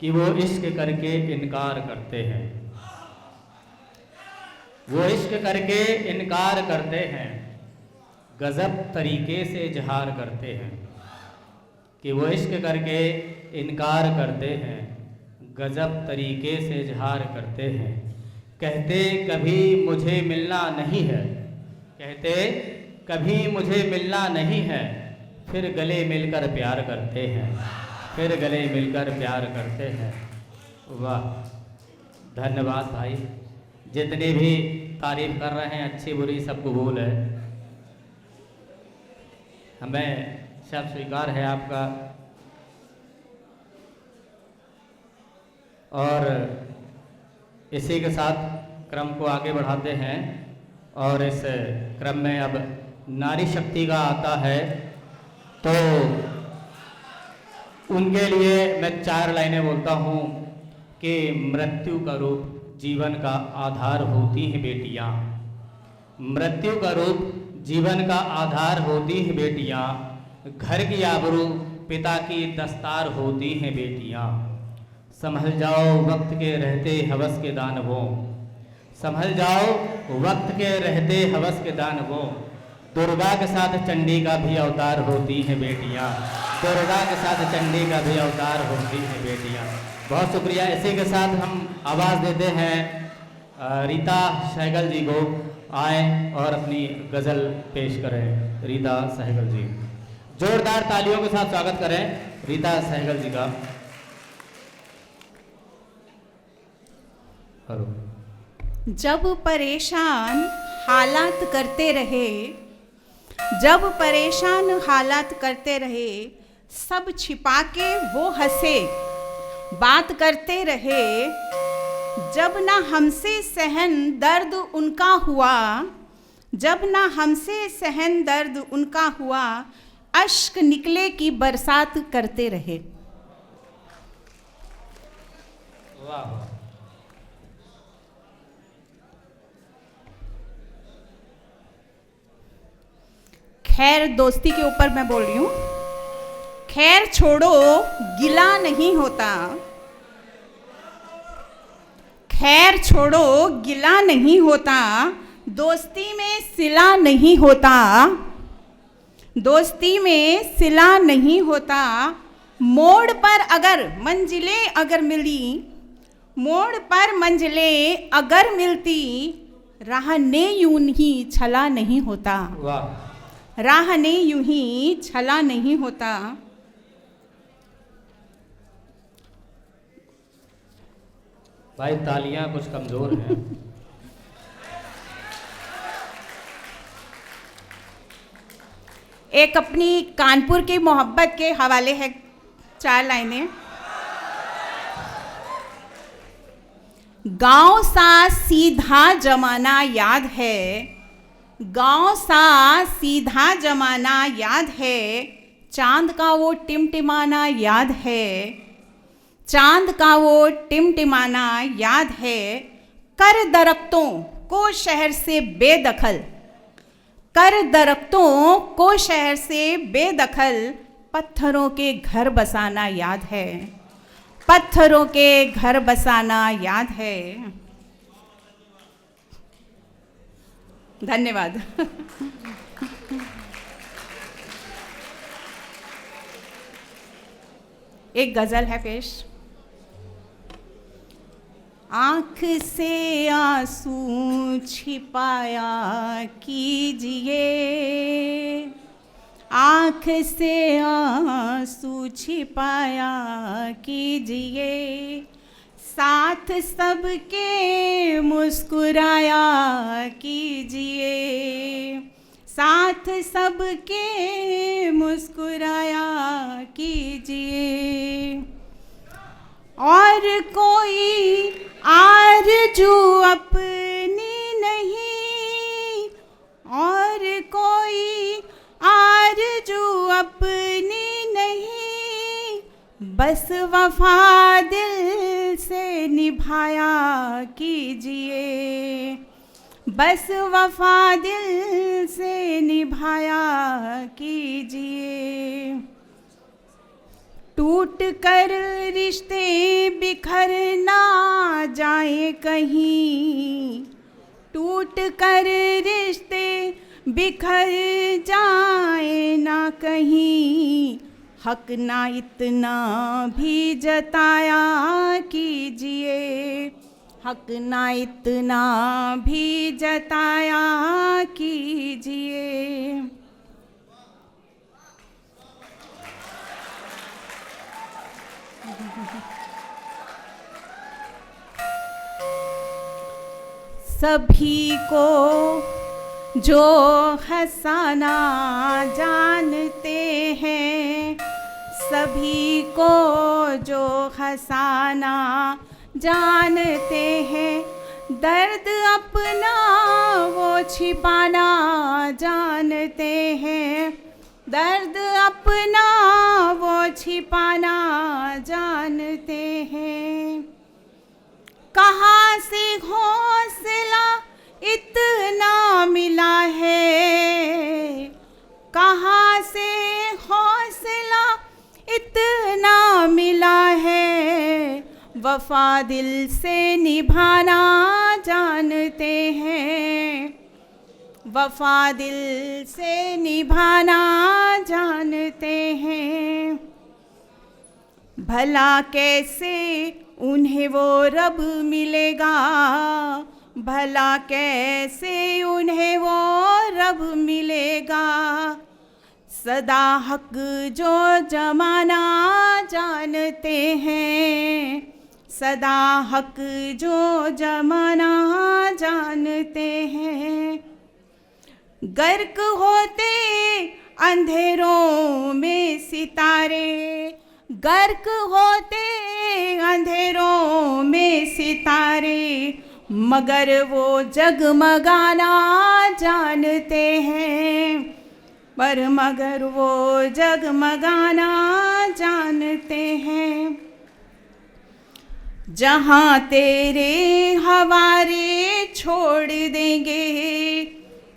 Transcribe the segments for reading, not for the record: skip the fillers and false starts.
कि वो इश्क करके इनकार करते हैं, वो इश्क करके इनकार करते हैं, गज़ब तरीके से इजहार करते हैं। कि वो इश्क करके इनकार करते हैं, गज़ब तरीके से इजहार करते हैं। कहते कभी मुझे मिलना नहीं है, कहते कभी मुझे मिलना नहीं है, फिर गले मिलकर प्यार करते हैं, फिर गले मिलकर प्यार करते हैं। वाह, धन्यवाद भाई। जितने भी तारीफ़ कर रहे हैं अच्छी बुरी सब कबूल है, हमें सब स्वीकार है आपका। और इसी के साथ क्रम को आगे बढ़ाते हैं और इस क्रम में अब नारी शक्ति का आता है, तो उनके लिए मैं 4 लाइनें बोलता हूँ कि मृत्यु का रूप जीवन का आधार होती हैं बेटियाँ, मृत्यु का रूप जीवन का आधार होती हैं बेटियाँ, घर की आबरू पिता की दस्तार होती हैं बेटियाँ। संभल जाओ वक्त के रहते हवस के दानवों, संभल जाओ वक्त के रहते हवस के दानवों, दुर्गा के साथ चंडी का भी अवतार होती हैं बेटियाँ, दुर्गा के साथ चंडी का भी अवतार होती हैं बेटियाँ। बहुत शुक्रिया। इसी के साथ हम आवाज़ देते हैं रीता सहगल जी को, आए और अपनी गज़ल पेश करें। रीता सहगल जी, जोरदार तालियों के साथ स्वागत करें रीता सहगल जी का। जब परेशान हालात करते रहे, जब परेशान हालात करते रहे, सब छिपा के वो हंसे बात करते रहे। जब ना हमसे सहन दर्द उनका हुआ, जब ना हमसे सहन दर्द उनका हुआ, अश्क निकले की बरसात करते रहे। वाह, खैर दोस्ती के ऊपर मैं बोल रही हूँ। खैर छोड़ो गिला नहीं होता, खैर छोड़ो गिला नहीं होता, दोस्ती में सिला नहीं होता, दोस्ती में सिला नहीं होता। मोड़ पर अगर मंजिलें अगर मिली, मोड़ पर मंजिलें अगर मिलती, राह ने यूं ही छला नहीं होता। वाह, राह ने यूं ही छला नहीं होता। भाई तालियां कुछ कमज़ोर हैं। एक अपनी कानपुर की मोहब्बत के हवाले है 4 लाइनें। गांव सा सीधा जमाना याद है, गांव सा सीधा जमाना याद है, चांद का वो टिमटिमाना याद है, चांद का वो टिमटिमाना याद है। कर दरख्तों को शहर से बेदखल, कर दरख्तों को शहर से बेदखल, पत्थरों के घर बसाना याद है, पत्थरों के घर बसाना याद है। धन्यवाद। एक गजल है पेश। आँख से आंसू छिपाया कीजिए, आँख से आंसू छिपाया कीजिए, साथ सबके मुस्कुराया कीजिए, साथ सबके मुस्कुराया कीजिए। और कोई आरज़ू अपनी नहीं, और कोई आरज़ू अपनी नहीं, बस वफा दिल से निभाया कीजिए, बस वफा दिल से निभाया कीजिए। टूट कर रिश्ते बिखर ना जाए कहीं, टूट कर रिश्ते बिखर जाए ना कहीं, हक ना इतना भी जताया कीजिए, हक ना इतना भी जताया कीजिए। सभी को जो हंसाना जानते हैं, सभी को जो हंसाना जानते हैं, दर्द अपना वो छिपाना जानते हैं, दर्द अपना वो छिपाना जानते हैं। कहाँ से हौसला इतना मिला है, कहाँ से हौसला इतना मिला है, वफा दिल से निभाना जानते हैं, वफा दिल से निभाना जानते हैं। भला कैसे उन्हें वो रब मिलेगा, भला कैसे उन्हें वो रब मिलेगा, सदा हक जो जमाना जानते हैं, सदा हक जो जमाना जानते हैं। गर्क होते अंधेरों में सितारे, गर्क होते अंधेरों में सितारे, मगर वो जगमगाना जानते हैं, पर मगर वो जगमगाना जानते हैं। जहाँ तेरे हवाले छोड़ देंगे,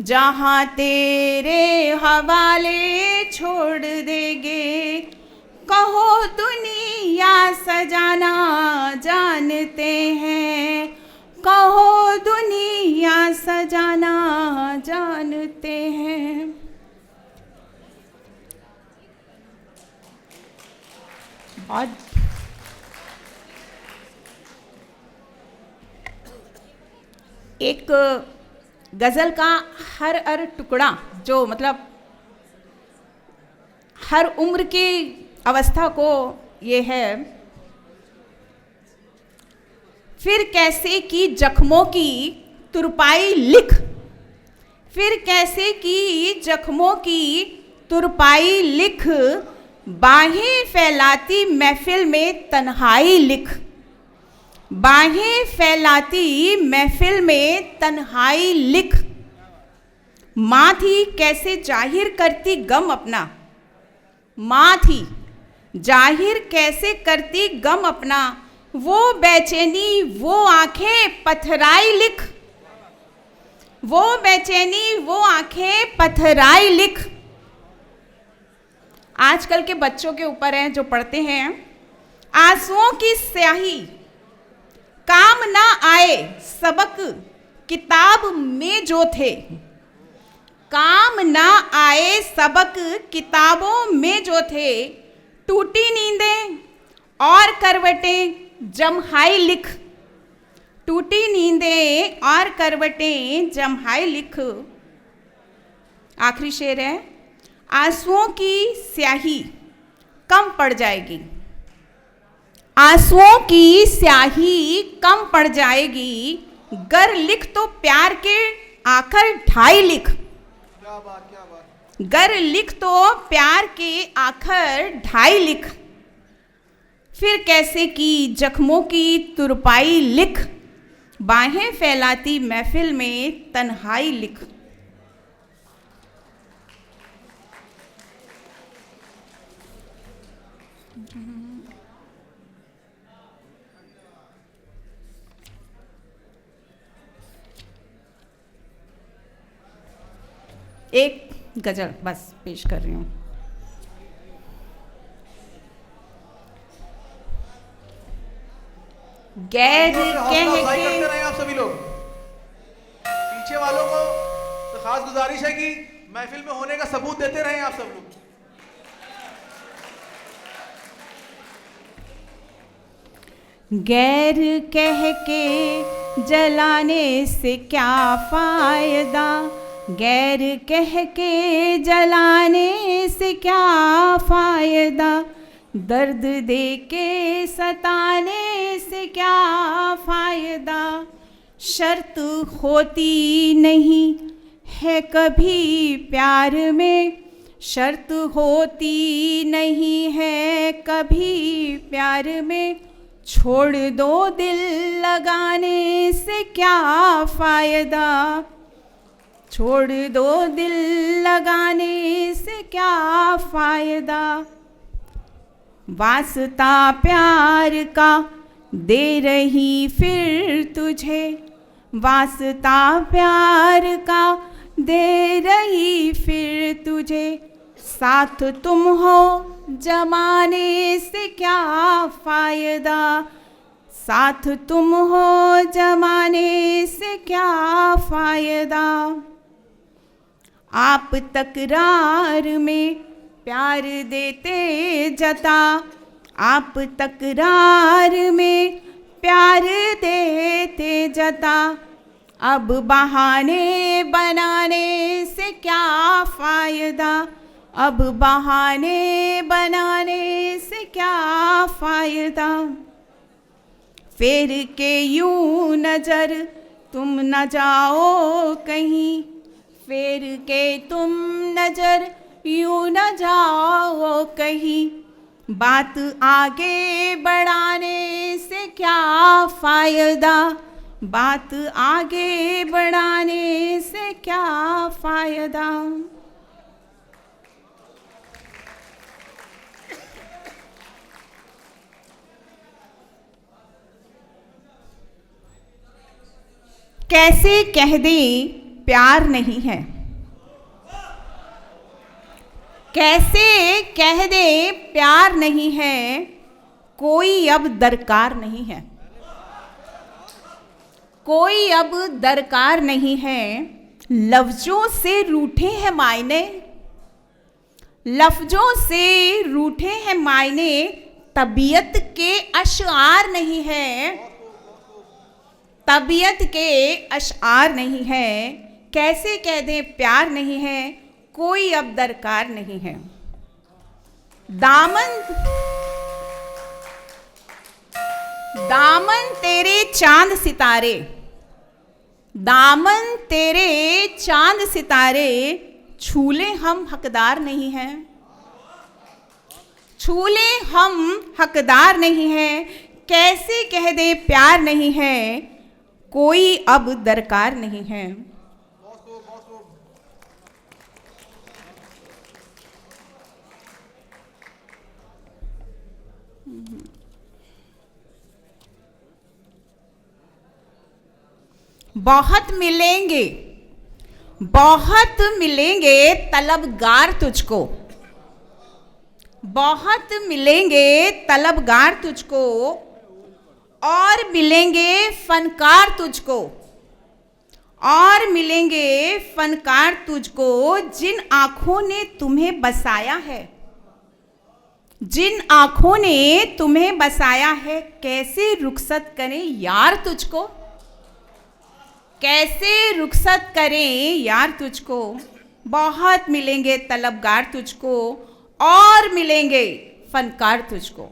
जहाँ तेरे हवाले छोड़ देंगे, कहो दुनिया सजाना जानते हैं, कहो दुनिया सजाना जानते हैं। बहुत एक गज़ल का हर टुकड़ा जो मतलब हर उम्र की अवस्था को ये है। फिर कैसे की जख्मों की तुरपाई लिख, फिर कैसे की जख्मों की तुरपाई लिख, बाहें फैलाती महफिल में तन्हाई लिख, बाहें फैलाती महफिल में तन्हाई लिख। माँ थी कैसे जाहिर करती गम अपना, माँ थी जाहिर कैसे करती गम अपना, वो बेचैनी वो आंखें पथराई लिख, वो बेचैनी वो आंखें पथराई लिख। आजकल के बच्चों के ऊपर है जो पढ़ते हैं, आंसुओं की स्याही काम ना आए सबक किताब में जो थे, काम ना आए सबक किताबों में जो थे, टूटी नींदें और करवटें जम्हाई लिख, टूटी नींदें और करवटें जम्हाई लिख। आखिरी शेर है, आंसुओं की स्याही कम पड़ जाएगी, आंसुओं की स्याही कम पड़ जाएगी, गर लिख तो प्यार के आखर ढाई लिख, क्या बात क्या बात। गर लिख तो प्यार के आखर ढाई लिख। फिर कैसे की जख्मों की तुरपाई लिख, बाहें फैलाती महफिल में तन्हाई लिख। एक गजल बस पेश कर रही हूँ। गैर तालियों से कह हौसला अफजाई करते के रहें आप सभी लोग। पीछे वालों को तो खास गुजारिश है कि महफिल में होने का सबूत देते रहें आप सब लोग। गैर कह के जलाने से क्या फायदा, गैर कह के जलाने से क्या फायदा, दर्द दे के सताने से क्या फायदा, शर्त होती नहीं है कभी प्यार में, शर्त होती नहीं है कभी प्यार में, छोड़ दो दिल लगाने से क्या फायदा, छोड़ दो दिल लगाने से क्या फायदा, वास्ता प्यार का दे रही फिर तुझे, वास्ता प्यार का दे रही फिर तुझे, साथ तुम हो जमाने से क्या फायदा, साथ तुम हो जमाने से क्या फायदा, आप तकरार में प्यार देते जता, आप तकरार में प्यार देते जता, अब बहाने बनाने से क्या फायदा, अब बहाने बनाने से क्या फायदा, फेर के यूं नजर तुम न जाओ कहीं, फेर के तुम नजर यूं न जाओ कहीं, बात आगे बढ़ाने से क्या फायदा, बात आगे बढ़ाने से क्या फायदा। कैसे कह दे प्यार नहीं है, कैसे कह दे प्यार नहीं है, कोई अब दरकार नहीं है, कोई अब दरकार नहीं है, लफ्जों से रूठे हैं मायने, लफ्जों से रूठे हैं मायने, तबीयत के अशआर नहीं है, तबीयत के अशआर नहीं है, कैसे कह दें प्यार नहीं है, कोई अब दरकार नहीं है, दामन दामन तेरे चांद सितारे, दामन तेरे चांद सितारे, छूले हम हकदार नहीं हैं, छूले हम हकदार नहीं हैं, कैसे कह दे प्यार नहीं है, कोई अब दरकार नहीं है। बहुत मिलेंगे, बहुत मिलेंगे तलबगार तुझको, बहुत मिलेंगे तलबगार तुझको, और मिलेंगे फनकार तुझको, और मिलेंगे फनकार तुझको, जिन आँखों ने तुम्हें बसाया है, जिन आँखों ने तुम्हें बसाया है, कैसे रुखसत करें यार तुझको, कैसे रुखसत करें यार तुझको, बहुत मिलेंगे तलबगार तुझको, और मिलेंगे फनकार तुझको।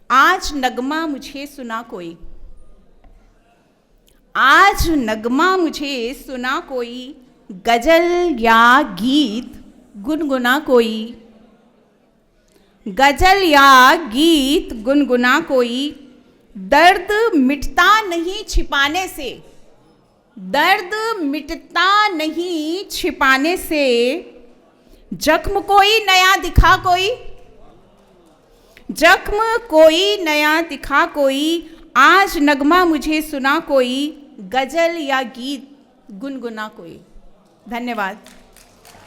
आज नगमा मुझे सुना कोई, आज नगमा मुझे सुना कोई, गजल या गीत गुनगुना कोई, गजल या गीत गुनगुना कोई, दर्द मिटता नहीं छिपाने से, दर्द मिटता नहीं छिपाने से, जख्म कोई नया दिखा कोई, जख्म कोई नया दिखा कोई, आज नगमा मुझे सुना कोई, गजल या गीत गुनगुना कोई। धन्यवाद।